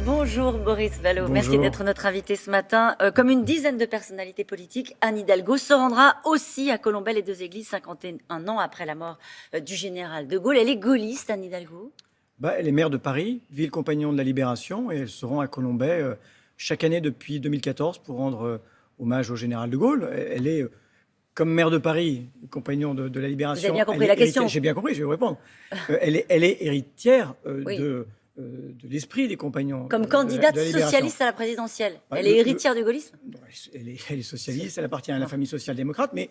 Bonjour Boris Vallaud, Bonjour. Merci d'être notre invité ce matin. Comme une dizaine de personnalités politiques, Anne Hidalgo se rendra aussi à Colombey-les-Deux-Églises 51 ans après la mort du général de Gaulle. Elle est gaulliste, Anne Hidalgo? Elle est maire de Paris, ville compagnon de la Libération, et elle se rend à Colombey chaque année depuis 2014 pour rendre hommage au général de Gaulle. Elle est, comme maire de Paris, compagnon de la Libération. Vous avez bien compris la question. J'ai bien compris, je vais vous répondre. Elle est héritière Oui. de l'esprit des compagnons. Comme de candidate la Libération. socialiste à la présidentielle. Bah, Elle est héritière du gaullisme? Elle est socialiste, elle appartient à la famille social-démocrate, mais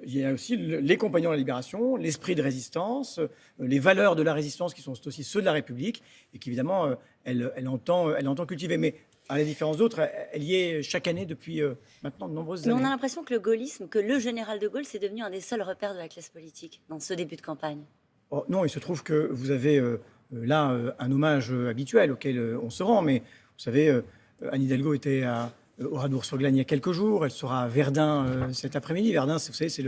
il y a aussi les compagnons de la Libération, l'esprit de résistance, les valeurs de la résistance qui sont aussi ceux de la République, et qu'évidemment, elle entend cultiver. Mais à la différence d'autres, elle y est chaque année depuis maintenant de nombreuses Mais années. on a l'impression que le gaullisme, que le général de Gaulle, c'est devenu un des seuls repères de la classe politique dans ce début de campagne. Oh, non, il se trouve que vous avez là un hommage habituel auquel on se rend, mais vous savez, Anne Hidalgo était au Radour-sur-Glane il y a quelques jours, elle sera à Verdun cet après-midi. Verdun, vous savez, c'est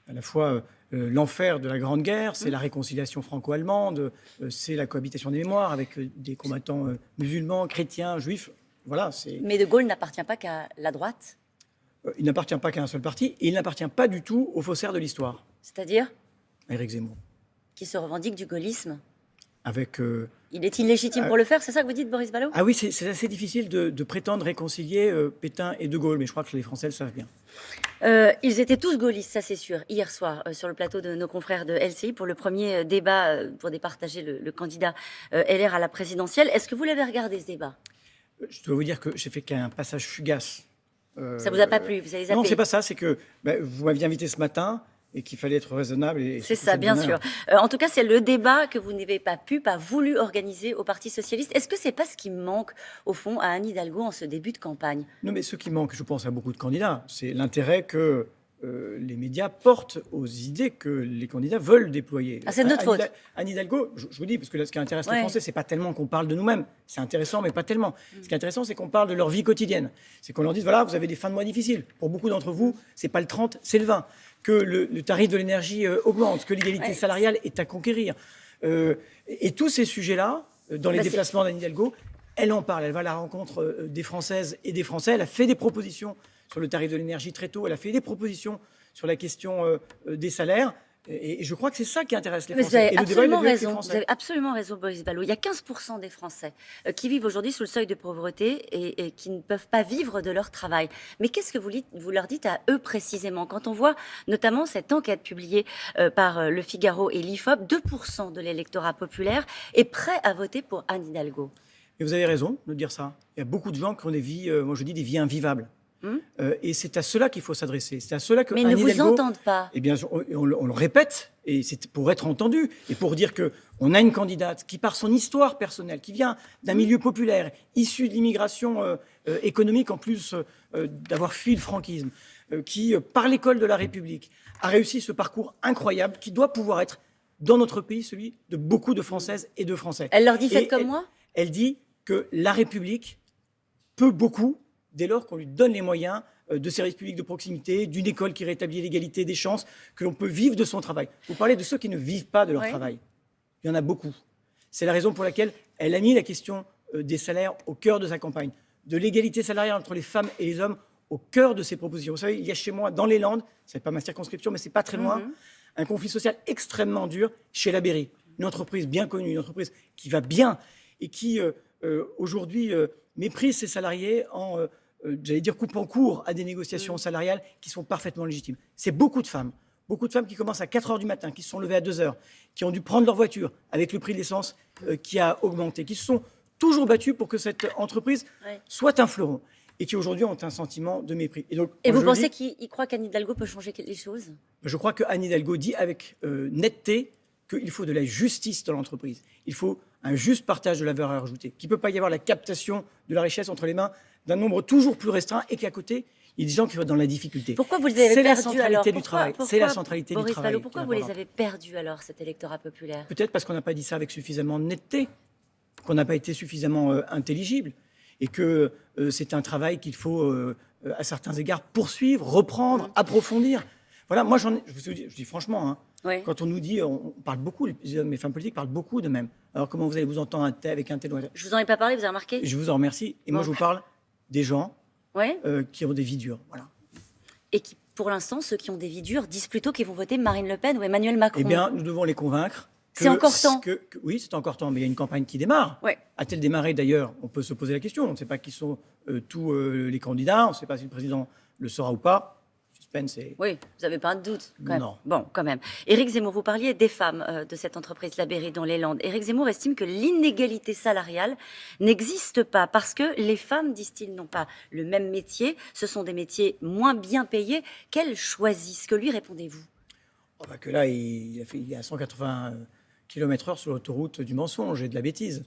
à la fois l'enfer de la Grande Guerre, c'est la réconciliation franco-allemande, c'est la cohabitation des mémoires avec des combattants musulmans, chrétiens, juifs. Voilà, Mais de Gaulle n'appartient pas qu'à la droite, il n'appartient pas qu'à un seul parti, et il n'appartient pas du tout aux faussaires de l'histoire, c'est-à-dire Éric Zemmour. qui se revendique du gaullisme. Avec Il est illégitime pour le faire, c'est ça que vous dites, Boris Vallaud? Ah oui, c'est assez difficile de prétendre réconcilier Pétain et De Gaulle, mais je crois que les Français le savent bien. Ils étaient tous gaullistes, ça c'est sûr, hier soir, sur le plateau de nos confrères de LCI pour le premier débat pour départager le candidat LR à la présidentielle. Est-ce que vous l'avez regardé ce débat? Je dois vous dire que j'ai fait qu'un passage fugace. Ça vous a pas plu? Vous avez zappé? Non, c'est pas ça, c'est que vous m'aviez invité ce matin et qu'il fallait être raisonnable. C'est ça, bien sûr. En tout cas, c'est le débat que vous n'avez pas voulu organiser au Parti socialiste. Est-ce que c'est pas ce qui manque, au fond, à Anne Hidalgo en ce début de campagne? Non, mais ce qui manque, je pense, à beaucoup de candidats, c'est l'intérêt que les médias portent aux idées que les candidats veulent déployer. Ah, c'est de notre faute. Anne Hidalgo, je vous dis, parce que là, ce qui intéresse les Ouais. Français, c'est pas tellement qu'on parle de nous-mêmes. C'est intéressant, mais pas tellement. Ce qui est intéressant, c'est qu'on parle de leur vie quotidienne. C'est qu'on leur dise, voilà, vous avez des fins de mois difficiles. Pour beaucoup d'entre vous, c'est pas le 30, c'est le 20. Que le tarif de l'énergie augmente, que l'égalité salariale est à conquérir. Et tous ces sujets-là, dans les déplacements d'Anne Hidalgo, elle en parle. Elle va à la rencontre des Françaises et des Français. Elle a fait des propositions sur le tarif de l'énergie très tôt. Elle a fait des propositions sur la question des salaires. Et je crois que c'est ça qui intéresse les Mais Français. vous avez absolument raison. Vous avez absolument raison, Boris Vallaud. Il y a 15% des Français qui vivent aujourd'hui sous le seuil de pauvreté et qui ne peuvent pas vivre de leur travail. Mais qu'est-ce que vous leur dites à eux précisément? Quand on voit notamment cette enquête publiée par Le Figaro et l'IFOP, 2% de l'électorat populaire est prêt à voter pour Anne Hidalgo. Et vous avez raison de dire ça. Il y a beaucoup de gens qui ont des vies, moi je dis des vies invivables. Et c'est à cela qu'il faut s'adresser. C'est à cela que Mais ils ne Anne vous Hidalgo, entendent pas. Eh bien, on le répète, et c'est pour être entendu, et pour dire qu'on a une candidate qui, par son histoire personnelle, qui vient d'un milieu populaire, issu de l'immigration économique, en plus d'avoir fui le franquisme, qui, par l'école de la République, a réussi ce parcours incroyable qui doit pouvoir être, dans notre pays, celui de beaucoup de Françaises et de Français. Elle leur dit, faites comme moi? Elle dit que la République peut beaucoup, dès lors qu'on lui donne les moyens de services publics de proximité, d'une école qui rétablit l'égalité des chances, que l'on peut vivre de son travail. Vous parlez de ceux qui ne vivent pas de leur travail. Il y en a beaucoup. C'est la raison pour laquelle elle a mis la question des salaires au cœur de sa campagne, de l'égalité salariale entre les femmes et les hommes au cœur de ses propositions. Vous savez, il y a chez moi, dans les Landes, ce n'est pas ma circonscription, mais c'est pas très loin, un conflit social extrêmement dur chez La Berry. Une entreprise bien connue, une entreprise qui va bien et qui, aujourd'hui, méprise ses salariés en... j'allais dire coupe en cours à des négociations salariales qui sont parfaitement légitimes. C'est beaucoup de femmes qui commencent à 4 heures du matin, qui se sont levées à 2 heures, qui ont dû prendre leur voiture avec le prix de l'essence qui a augmenté, qui se sont toujours battues pour que cette entreprise soit un fleuron et qui aujourd'hui ont un sentiment de mépris. Et vous pensez qu'il croit qu'Anne Hidalgo peut changer les choses? Je crois que Anne Hidalgo dit avec netteté qu'il faut de la justice dans l'entreprise. Il faut un juste partage de la valeur ajoutée, qu'il ne peut pas y avoir la captation de la richesse entre les mains d'un nombre toujours plus restreint et qu'à côté, il y a des gens qui vont dans la difficulté. Pourquoi vous les avez perdus alors? C'est la centralité du travail. C'est la centralité du travail. Pourquoi vous les avez perdus alors, cet électorat populaire? Peut-être parce qu'on n'a pas dit ça avec suffisamment de netteté, qu'on n'a pas été suffisamment intelligible et que c'est un travail qu'il faut, à certains égards, poursuivre, reprendre, approfondir. Voilà, moi, je dis franchement, hein, Oui. quand on nous dit, on parle beaucoup, les hommes et femmes politiques parlent beaucoup d'eux-mêmes. Alors, comment vous allez vous entendre avec un tel ou un tel? Je vous en ai pas parlé, vous avez remarqué? Je vous en remercie. Et moi, Bon. je vous parle des gens Oui. qui ont des vies dures. Voilà. Et qui, pour l'instant, ceux qui ont des vies dures disent plutôt qu'ils vont voter Marine Le Pen ou Emmanuel Macron. Eh bien, nous devons les convaincre. C'est encore temps. Oui, c'est encore temps, mais il y a une campagne qui démarre. Ouais. A-t-elle démarré d'ailleurs? On peut se poser la question. On ne sait pas qui sont tous les candidats. On ne sait pas si le président le saura ou pas. Suspense et... Oui, vous n'avez pas de doute, quand même. Non. Bon, quand même. Éric Zemmour, vous parliez des femmes de cette entreprise La Berry dans les Landes. Éric Zemmour estime que l'inégalité salariale n'existe pas parce que les femmes, disent-ils, n'ont pas le même métier. Ce sont des métiers moins bien payés. Qu'elles choisissent? Que lui répondez-vous? Oh bah que là, il est à 180 km/h sur l'autoroute du mensonge et de la bêtise.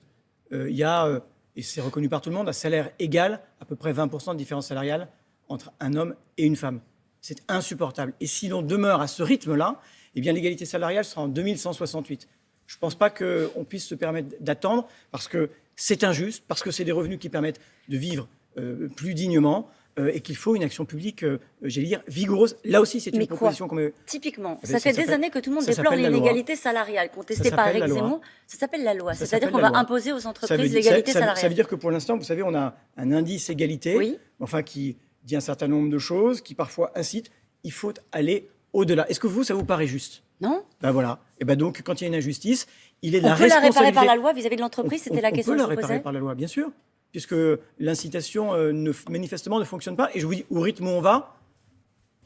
Il y a, et c'est reconnu par tout le monde, un salaire égal, à peu près 20% de différence salariale entre un homme et une femme. C'est insupportable. Et si l'on demeure à ce rythme-là, eh bien l'égalité salariale sera en 2168. Je ne pense pas qu'on puisse se permettre d'attendre parce que c'est injuste, parce que c'est des revenus qui permettent de vivre plus dignement et qu'il faut une action publique, j'allais dire, vigoureuse. Là aussi, c'est une proposition qu'on me... Typiquement, Eh bien, ça fait des années que tout le monde déplore l'inégalité salariale contestée par Éric Zemmour. Ça s'appelle la loi. C'est-à-dire qu'on va imposer aux entreprises l'égalité salariale. Ça veut dire que pour l'instant, vous savez, on a un indice égalité, oui. Enfin qui dit un certain nombre de choses, qui parfois incite. Il faut aller au-delà. Est-ce que vous, ça vous paraît juste? Non. Ben voilà. Et ben donc, quand il y a une injustice, il est on la peut responsabilité... la réparer par la loi vis-à-vis de l'entreprise. C'était la question que je vous posais. On peut la réparer par la loi, bien sûr, puisque l'incitation manifestement ne fonctionne pas. Et je vous dis, au rythme où on va,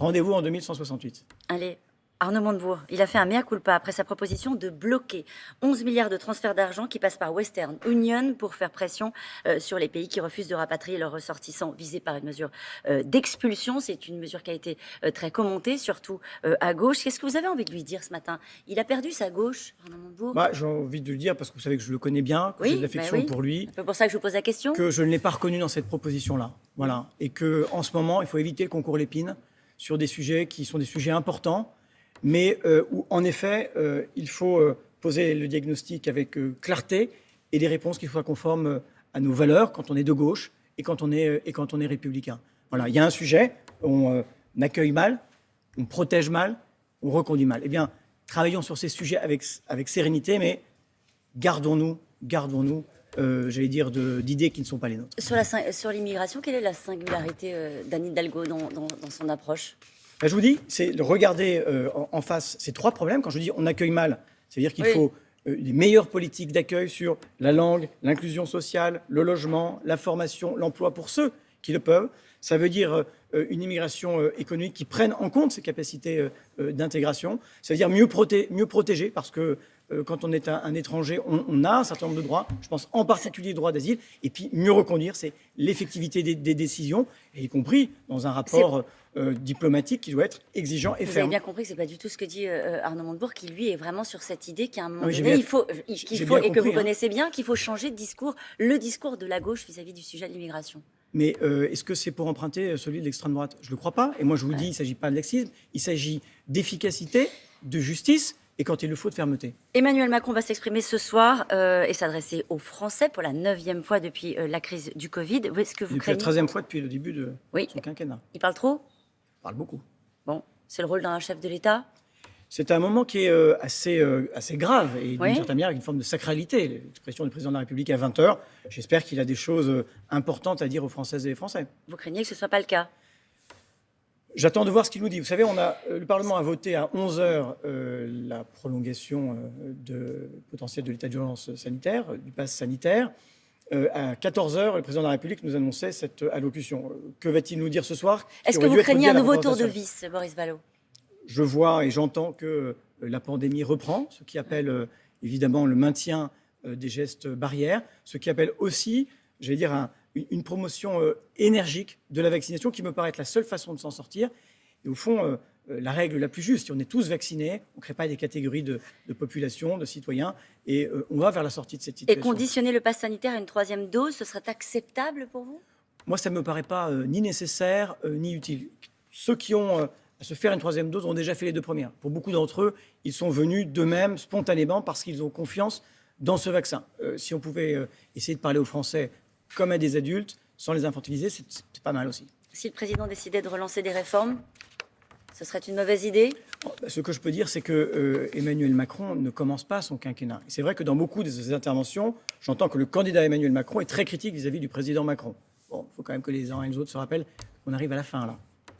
rendez-vous en 2168. Allez. Arnaud Montebourg, il a fait un mea culpa après sa proposition de bloquer 11 milliards de transferts d'argent qui passent par Western Union pour faire pression sur les pays qui refusent de rapatrier leurs ressortissants visés par une mesure d'expulsion. C'est une mesure qui a été très commentée, surtout à gauche. Qu'est-ce que vous avez envie de lui dire ce matin? Il a perdu sa gauche, Arnaud Montebourg? J'ai envie de le dire parce que vous savez que je le connais bien, que j'ai de l'affection pour lui. C'est pour ça que je vous pose la question. Que je ne l'ai pas reconnu dans cette proposition-là. Voilà. Et qu'en ce moment, il faut éviter le concours Lépine sur des sujets qui sont des sujets importants, mais où, en effet, il faut poser le diagnostic avec clarté et des réponses qui soient conformes à nos valeurs quand on est de gauche et quand on est républicain. Voilà, il y a un sujet, on accueille mal, on protège mal, on reconduit mal. Eh bien, travaillons sur ces sujets avec sérénité, mais gardons-nous, j'allais dire, d'idées qui ne sont pas les nôtres. Sur l'immigration, quelle est la singularité d'Anne Hidalgo dans son approche? Je vous dis, c'est de regarder en face ces trois problèmes. Quand je dis on accueille mal, c'est-à-dire qu'il faut des meilleures politiques d'accueil sur la langue, l'inclusion sociale, le logement, la formation, l'emploi pour ceux qui le peuvent. Ça veut dire une immigration économique qui prenne en compte ces capacités d'intégration. Ça veut dire mieux protéger parce que quand on est un étranger, on a un certain nombre de droits. Je pense en particulier le droit d'asile. Et puis mieux reconduire, c'est l'effectivité des décisions, et y compris dans un rapport diplomatique qui doit être exigeant et ferme. Vous avez bien compris que ce n'est pas du tout ce que dit Arnaud Montebourg, qui lui est vraiment sur cette idée qu'à un moment donné, il faut, et que vous connaissez bien, qu'il faut changer de discours, le discours de la gauche vis-à-vis du sujet de l'immigration. Mais est-ce que c'est pour emprunter celui de l'extrême droite? Je ne le crois pas. Et moi, je vous dis, il ne s'agit pas de laxisme, il s'agit d'efficacité, de justice, et quand il le faut, de fermeté. Emmanuel Macron va s'exprimer ce soir et s'adresser aux Français pour la 9e fois depuis la crise du Covid. Est-ce que vous craignez... la 13e fois depuis le début de son quinquennat. Il parle trop? Il parle beaucoup. Bon, c'est le rôle d'un chef de l'État? C'est un moment qui est assez grave et d'une certaine manière avec une forme de sacralité. L'expression du président de la République à 20h. J'espère qu'il a des choses importantes à dire aux Françaises et aux Français. Vous craignez que ce ne soit pas le cas? J'attends de voir ce qu'il nous dit. Vous savez, le Parlement a voté à 11h la prolongation potentielle de l'état d'urgence sanitaire, du pass sanitaire. À 14h, le président de la République nous annonçait cette allocution. Que va-t-il nous dire ce soir? Est-ce que vous craignez un nouveau tour de vis, Boris Vallaud? Je vois et j'entends que la pandémie reprend, ce qui appelle évidemment le maintien des gestes barrières, ce qui appelle aussi, j'allais dire, une promotion énergique de la vaccination qui me paraît être la seule façon de s'en sortir. Et au fond, la règle la plus juste, si on est tous vaccinés, on ne crée pas des catégories de population, de citoyens, et on va vers la sortie de cette situation. Et conditionner le pass sanitaire à une 3e dose, ce serait acceptable pour vous? Moi, ça ne me paraît pas ni nécessaire ni utile. Ceux qui ont à se faire une 3e dose ont déjà fait les 2 premières. Pour beaucoup d'entre eux, ils sont venus d'eux-mêmes, spontanément, parce qu'ils ont confiance dans ce vaccin. Si on pouvait essayer de parler aux Français comme à des adultes, sans les infantiliser, c'est pas mal aussi. Si le président décidait de relancer des réformes, Ce serait une mauvaise idée? Ce que je peux dire, c'est que Emmanuel Macron ne commence pas son quinquennat. C'est vrai que dans beaucoup de ses interventions, j'entends que le candidat Emmanuel Macron est très critique vis-à-vis du président Macron. Bon, il faut quand même que les uns et les autres se rappellent qu'on arrive à la fin là.